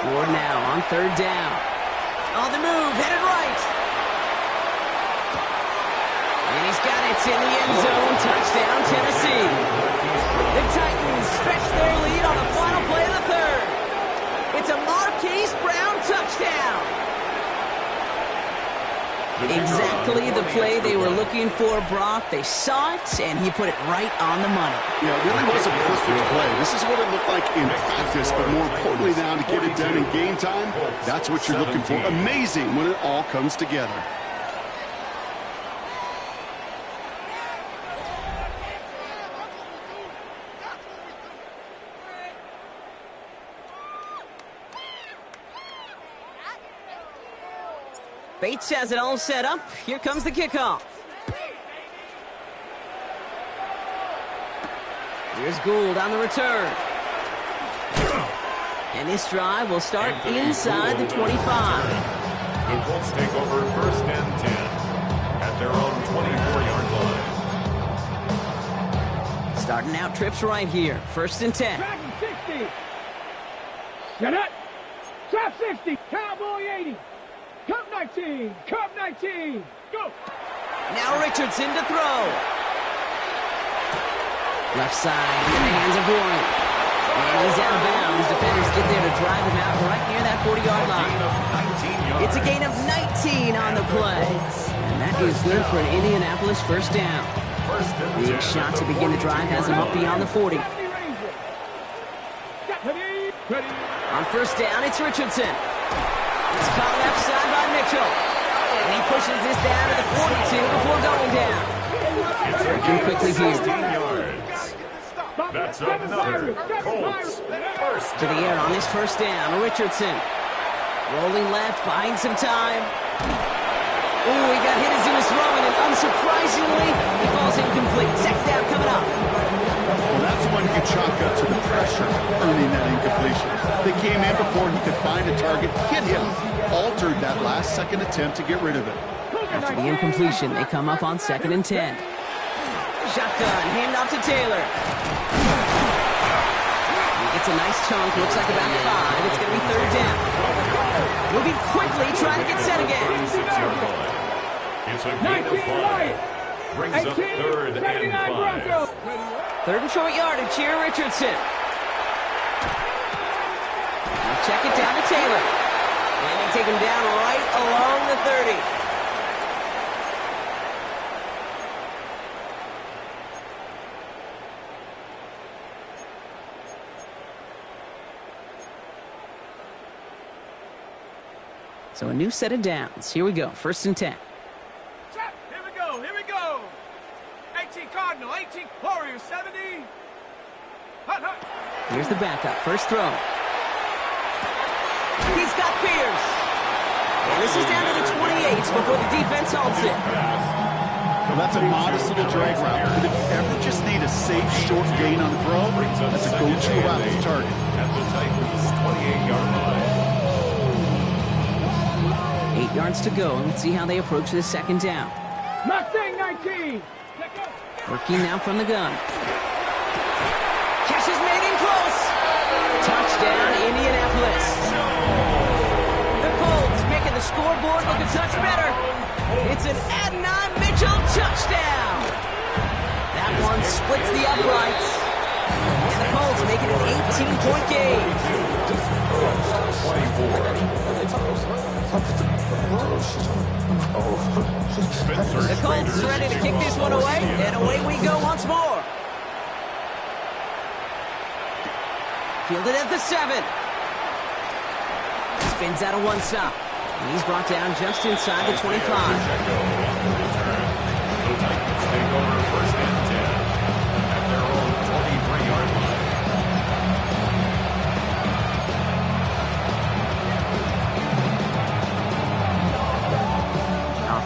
[SPEAKER 2] Ward now on third down. On the move, headed right. He's got it in the end zone. Touchdown, Tennessee. The Titans stretch their lead on the final play of the third. It's a Marquise Brown touchdown. Exactly the play they were looking for, Brock. They saw it, and he put it right on the money.
[SPEAKER 3] Yeah, it really was a perfect play. This is what it looked like in practice, but more importantly now to get it done in game time, that's what you're looking for. Amazing when it all comes together.
[SPEAKER 2] Bates has it all set up. Here comes the kickoff. Here's Gould on the return. And this drive will start inside the 25.
[SPEAKER 4] The Colts take over 1st and 10 at their own 24-yard line.
[SPEAKER 2] Starting out trips right here. 1st and 10.
[SPEAKER 1] Trap 60. Get it. Trap 60. Cowboy 80. Cup 19. Cup 19. Go.
[SPEAKER 2] Now Richardson to throw. Left side in the hands of Warren. And he's out of bounds. Defenders get there to drive him out right near that 40-yard line. It's a gain of 19 on the play. And that is good for an Indianapolis 1st down. Big shot to begin the drive has him up beyond the 40. On 1st down, it's Richardson. It's caught left side by Mitchell. And he pushes this down to the 42 before going down. Working quickly here.
[SPEAKER 4] That's another Colts 1st
[SPEAKER 2] To the air on this 1st down. Richardson. Rolling left, buying some time. Ooh, he got hit as he was throwing, and unsurprisingly, he falls incomplete. 2nd down coming up.
[SPEAKER 3] Well, that's one you can chalk up to the pressure, earning that incompletion. They came in before he could find a target, hit him, altered that last-second attempt to get rid of it.
[SPEAKER 2] After the incompletion, they come up on 2nd and 10. Shotgun, handoff to Taylor. He gets a nice chunk, looks like about 5. It's going to be 3rd down. Moving quickly, trying to get set again.
[SPEAKER 4] It's a gain of 5. Brings up 3rd and 5.
[SPEAKER 2] 3rd and short yardage here, Richardson. They'll check it down to Taylor. And they take him down right along the 30. So a new set of downs. Here we go. 1st and 10.
[SPEAKER 1] Here we go. Here we go. 18 Cardinal. 18 Warriors. 70. Hut, hut.
[SPEAKER 2] Here's the backup. 1st throw. He's got Pierce. And this is down to the 28 before the defense halts it.
[SPEAKER 3] Well, that's a modest little drag route. But if you ever just need a safe, short gain on the throw, that's a go-to route to target.
[SPEAKER 4] At the Titans' 28-yard line.
[SPEAKER 2] 8 yards to go. Let's see how they approach this 2nd down.
[SPEAKER 1] Mustang 19.
[SPEAKER 2] Working now from the gun. Catch is made in close. Touchdown, Indianapolis. The Colts making the scoreboard look a touch better. It's an Adnan Mitchell touchdown. That one splits the uprights. And the Colts make it an 18-point game.
[SPEAKER 4] 24.
[SPEAKER 2] The Colts ready to kick this one away, and away we go once more. Fielded at the 7. Spins out of one stop, and he's brought down just inside the 25.
[SPEAKER 4] The Titans take over 1st and 10 at their own 23-yard line.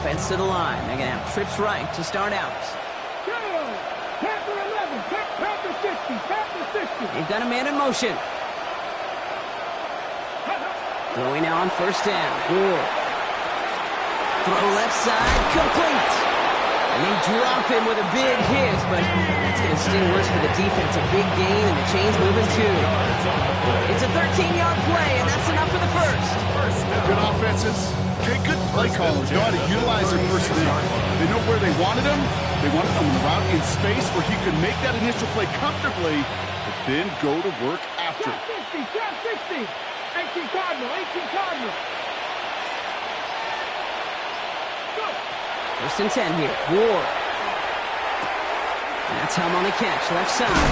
[SPEAKER 2] Offense to the line. They're going to have trips right to start out.
[SPEAKER 1] Panther 11. Panther 60. Panther 60.
[SPEAKER 2] They've got a man in motion. Throwing now on 1st down. Ward. Throw left side. Complete. And they drop him with a big hit, but that's going to sting worse for the defense. A big gain, and the chain's moving too. It's a 13-yard play, and that's enough for the 1st.
[SPEAKER 3] Good offenses Okay, good play callers know how to utilize their personnel. They know where they wanted him. They wanted him on the route in space where he could make that initial play comfortably, but then go to work after.
[SPEAKER 1] Drop 60. 18 Cardinal. 18 Cardinal. Go.
[SPEAKER 2] 1st and 10 here. Ward. And that's Helm on the catch. Left side. Oh,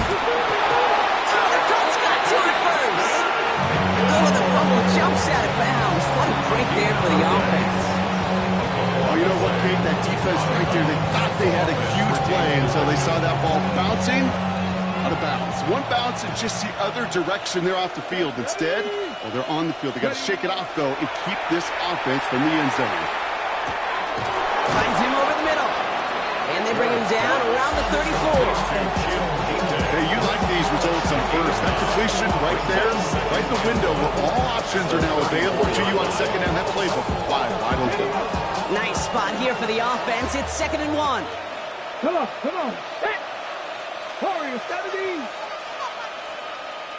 [SPEAKER 2] the Colts got to it first. Oh, the fumble jumps out of bounds. What a break there for the offense.
[SPEAKER 3] Oh, you know what, Kate? That defense right there, they thought they had a huge play, and so they saw that ball bouncing out of bounds. One bounce and just the other direction. They're off the field. Instead, well, they're on the field. They got to shake it off, though, and keep this offense from the end zone.
[SPEAKER 2] Finds him over the middle. And they bring him down around the 34.
[SPEAKER 3] Hey, you like these results on first. That completion right there, right in the window where all options are now available to you on second down. That playbook wide open.
[SPEAKER 2] Nice spot here for the offense. It's 2nd and 1.
[SPEAKER 1] Come on. Set. Warrior 70.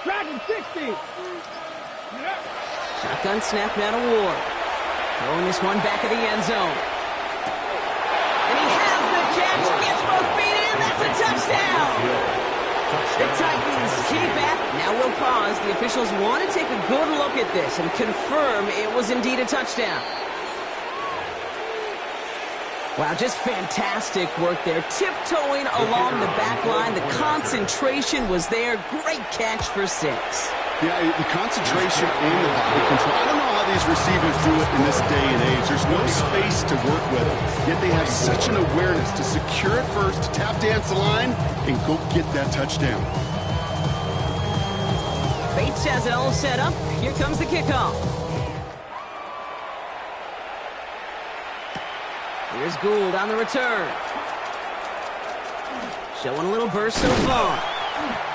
[SPEAKER 1] Dragon 60.
[SPEAKER 2] Shotgun snap now to Ward. Throwing this one back of the end zone. And he has the catch. Gets both feet in. That's a touchdown. The Titans keep at. Now we'll pause. The officials want to take a good look at this and confirm it was indeed a touchdown. Wow, just fantastic work there. Tiptoeing along the back line. The concentration was there. Great catch for 6.
[SPEAKER 3] Yeah, the concentration and the body control. I don't know how these receivers do it in this day and age. There's no space to work with, yet they have such an awareness to secure it first, to tap dance the line, and go get that touchdown.
[SPEAKER 2] Bates has it all set up. Here comes the kickoff. Here's Gould on the return. Showing a little burst so far.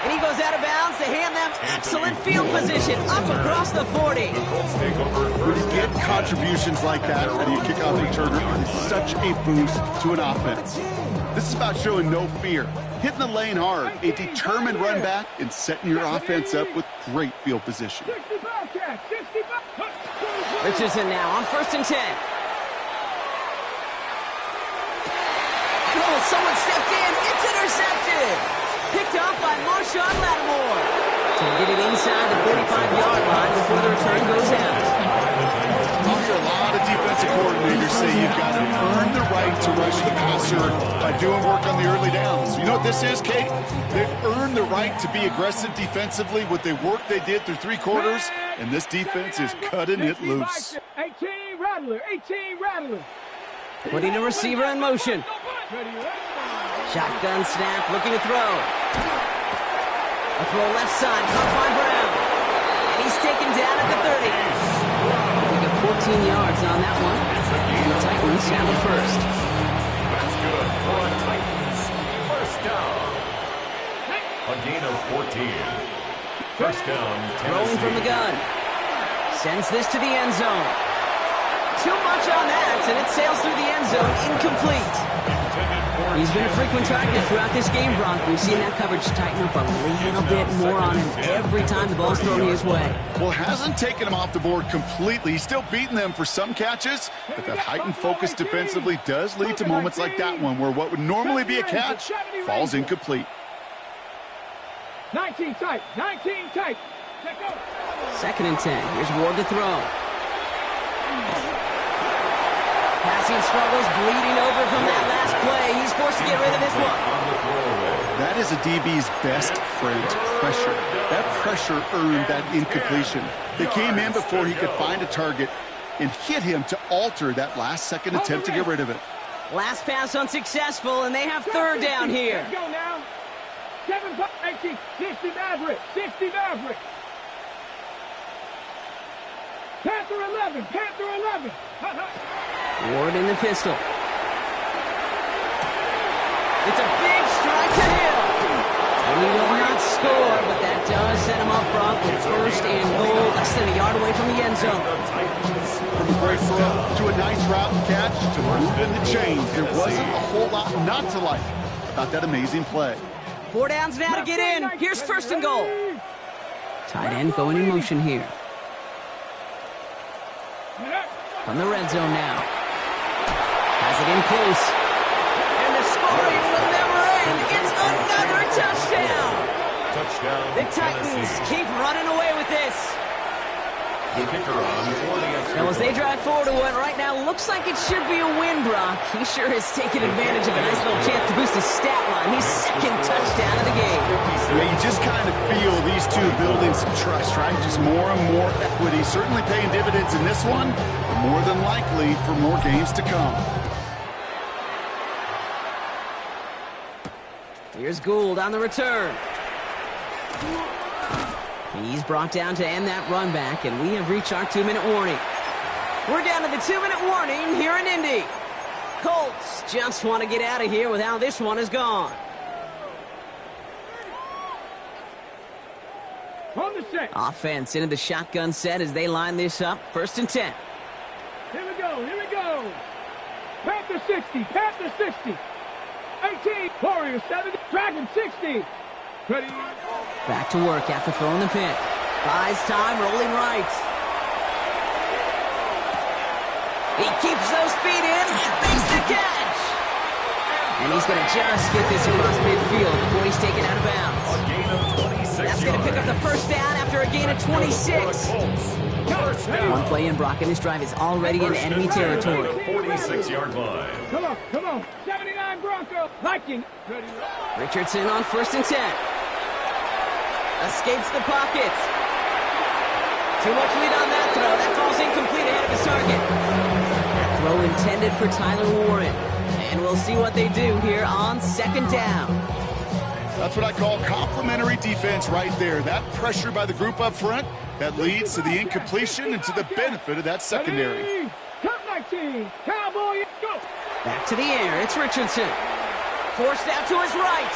[SPEAKER 2] And he goes out of bounds to hand them excellent field position up across the 40.
[SPEAKER 3] When you get contributions like that out of your kickoff returner, it is such a boost to an offense. This is about showing no fear, hitting the lane hard, a determined run back, and setting your offense up with great field position.
[SPEAKER 2] Richardson now on 1st and 10. Oh, someone stepped in. It's intercepted. Picked off by Marshawn Lattimore. So we'll get it inside the 45-yard line before the return goes out.
[SPEAKER 3] I'll hear a lot of defensive coordinators say you've got to earn the right to rush the passer by doing work on the early downs. You know what this is, Kate? They've earned the right to be aggressive defensively with the work they did through 3 quarters, and this defense is cutting it loose.
[SPEAKER 1] 18 Rattler.
[SPEAKER 2] Putting a receiver in motion. Shotgun snap, looking to throw. A throw left side, caught by Brown. And he's taken down at the 30. They got 14 yards on that one. And the Titans have a first.
[SPEAKER 4] That's good for the Titans. First down. A gain of 14. First down, Tennessee.
[SPEAKER 2] Throwing from the gun. Sends this to the end zone. Too much on that, and it sails through the end zone, incomplete. He's been a frequent target throughout this game, Bronk. We've seen that coverage tighten up a little bit more on him every time the ball's thrown his way.
[SPEAKER 3] Well, hasn't taken him off the board completely. He's still beating them for some catches, but that heightened focus defensively does lead to moments like that one where what would normally be a catch falls incomplete.
[SPEAKER 1] 19 tight. 19 tight.
[SPEAKER 2] 2nd and 10. Here's Ward to throw. Passing struggles, bleeding over from that last play. He's forced to get rid of this one.
[SPEAKER 3] That is a DB's best friend, pressure. That pressure earned that incompletion. They came in before he could find a target and hit him to alter that last-second attempt to get rid of it.
[SPEAKER 2] Last pass unsuccessful, and they have 3rd down here.
[SPEAKER 1] Let's go now. 7-18, 60 Maverick. Panther 11.
[SPEAKER 2] Ward in the pistol. It's a big strike to him. And he will not score, but that does set him up, Brock, with 1st and goal, less than a yard away from the end zone.
[SPEAKER 3] From a great throw to a nice route and catch to moving the chains. There wasn't a whole lot not to like about that amazing play.
[SPEAKER 2] 4 downs now to get in. Here's 1st and goal. Tight end going in motion here. From the red zone now. Has it in close. And the scoring will never end. It's another touchdown.
[SPEAKER 4] Touchdown.
[SPEAKER 2] The Titans keep running away with this.
[SPEAKER 4] The kicker on for the extra
[SPEAKER 2] Now, as they
[SPEAKER 4] point.
[SPEAKER 2] drive forward to what right now looks like it should be a win, Brock. He sure has taken advantage of a nice little chance to boost his stat line. His second touchdown of the game.
[SPEAKER 3] Yeah, you just kind of feel these two building some trust, right? Just more and more equity. Certainly paying dividends in this one, but more than likely for more games to come.
[SPEAKER 2] Here's Gould on the return. He's brought down to end that run back, and we have reached our 2-minute warning. We're down to the 2-minute warning here in Indy. Colts just want to get out of here with how this one is gone.
[SPEAKER 1] On the set.
[SPEAKER 2] Offense into the shotgun set as they line this up. 1st and 10.
[SPEAKER 1] Here we go, here we go. Panther 60, Panther 60. 18, Warriors 70, Dragon 60. Ready?
[SPEAKER 2] Back to work after throwing the pick. Buys time, rolling right. He keeps those feet in and makes the catch. And he's going to just get this across midfield before he's taken out of bounds.
[SPEAKER 4] A gain of 26
[SPEAKER 2] That's going to pick up the first down after a gain of 26. One play in, Brock, and this drive is already in enemy territory.
[SPEAKER 4] 46-yard line.
[SPEAKER 1] Come on, come on. 79 Bronco. Viking. Ready?
[SPEAKER 2] Richardson on 1st and 10. Escapes the pocket. Too much lead on that throw. That falls incomplete ahead of his target. That throw intended for Tyler Warren. And we'll see what they do here on 2nd down.
[SPEAKER 3] That's what I call complimentary defense right there. That pressure by the group up front, that leads to the incompletion and to the benefit of that secondary.
[SPEAKER 1] Ready? Cup 19. Cowboy. Go.
[SPEAKER 2] Back to the air. It's Richardson. Forced out to his right.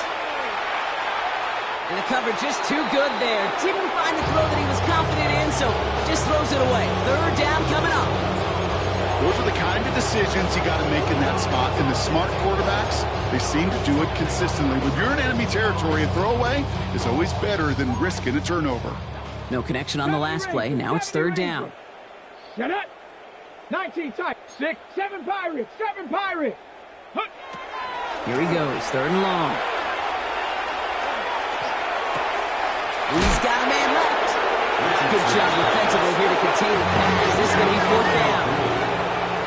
[SPEAKER 2] And the coverage just too good there. Didn't find the throw that he was confident in, so just throws it away. 3rd down coming up.
[SPEAKER 3] Those are the kind of decisions you got to make in that spot. And the smart quarterbacks, they seem to do it consistently. When you're in enemy territory, a throwaway is always better than risking a turnover.
[SPEAKER 2] No connection on the last play. Now it's 3rd down.
[SPEAKER 1] Set up. 19 tight. 6, 7 Pirates. 7 Pirates. Hook.
[SPEAKER 2] Here he goes. 3rd and long. He's got a man left. Good job defensively here to contain the pass. This is going to be 4th down.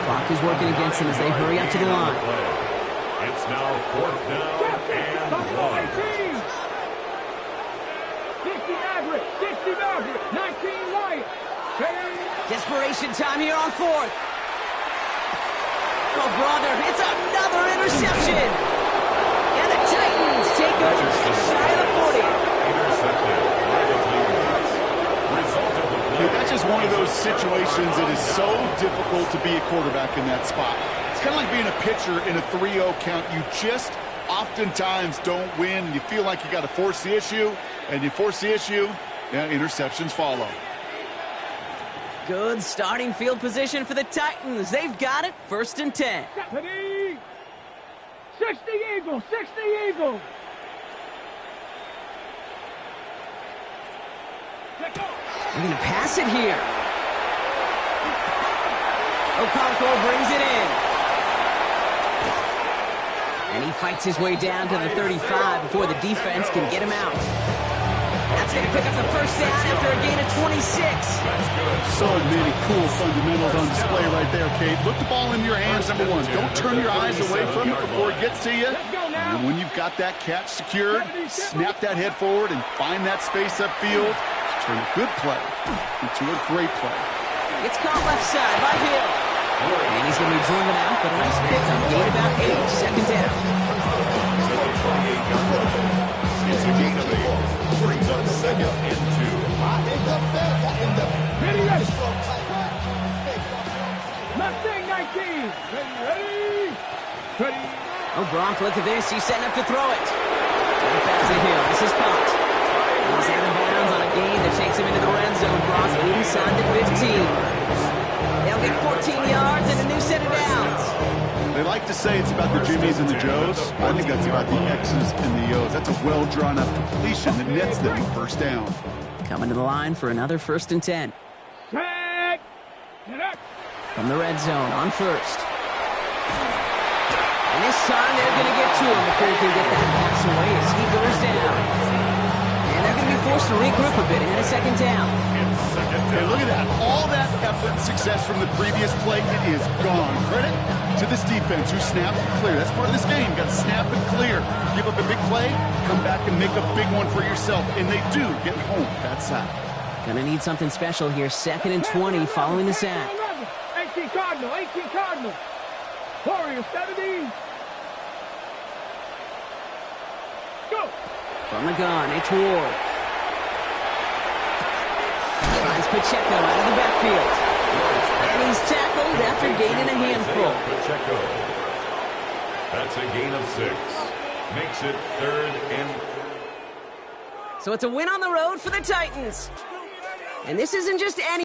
[SPEAKER 2] Clock is working against them as they hurry up to the line.
[SPEAKER 4] It's now 4th down and 1.
[SPEAKER 1] 60 Maverick. 60 Maverick. 19 Lions.
[SPEAKER 2] Desperation time here on 4th. Oh, brother, it's another interception. And the Titans take over just shy of the 40.
[SPEAKER 4] Intercepted by the Titans. Result of the play.
[SPEAKER 3] That's just one of those situations that is so difficult to be a quarterback in that spot. It's kind of like being a pitcher in a 3-0 count. You just oftentimes don't win. You feel like you got to force the issue, and you force the issue, yeah, interceptions follow.
[SPEAKER 2] Good starting field position for the Titans. They've got it. 1st and 10.
[SPEAKER 1] 60 Eagles. 60 Eagles.
[SPEAKER 2] They're going to pass it here. Okonkwo brings it in. And he fights his way down to the 35 before the defense can get him out. That's going to pick up the 1st down after a gain of 26.
[SPEAKER 3] So many cool fundamentals on display right there, Kate. Look the ball into your hands, number one. Don't turn your eyes away from it before it gets to you. And when you've got that catch secured, snap that head forward and find that space upfield. Turn a good play into a great play.
[SPEAKER 2] It's caught left side by Hill. And he's going to be driven out, but a nice pickup. Gain about 8. 2nd down.
[SPEAKER 4] It's a gain of 8. Brings up 2nd and 2.
[SPEAKER 1] Ready, ready. Mustang 19. Ready. Ready.
[SPEAKER 2] Oh, Brock, look at this. He's setting up to throw it. Right back to Hill. This is caught. He's out of bounds on a gain that takes him into the red zone. Brock inside the 15. They'll get 14 yards and a new set of downs.
[SPEAKER 3] They like to say it's about the Jimmies and the Joes. I think that's about the X's and the O's. That's a well-drawn-up completion that nets them 1st down.
[SPEAKER 2] Coming to the line for another 1st and 10.
[SPEAKER 1] Set. Get up.
[SPEAKER 2] From the red zone on first. And this time they're going to get to him before he can get that pass away as he goes down. And they're going to be forced to regroup a bit ahead of second down.
[SPEAKER 3] Hey, look at that. All that effort and success from the previous play, it is gone. Credit to this defense who snapped and clear. That's part of this game. You got to snap and clear. Give up a big play, come back and make a big one for yourself. And they do get home that sack.
[SPEAKER 2] Gonna need something special here. 2nd and 20 following the sack.
[SPEAKER 1] 18 Cardinal, 18 Cardinal. Warriors 70. Go.
[SPEAKER 2] From the gun, it's Ward. Finds Pacheco out of the backfield. And he's tackled after gaining a handful.
[SPEAKER 4] Pacheco. That's a gain of 6. Makes it 3rd and...
[SPEAKER 2] So it's a win on the road for the Titans. And this isn't just any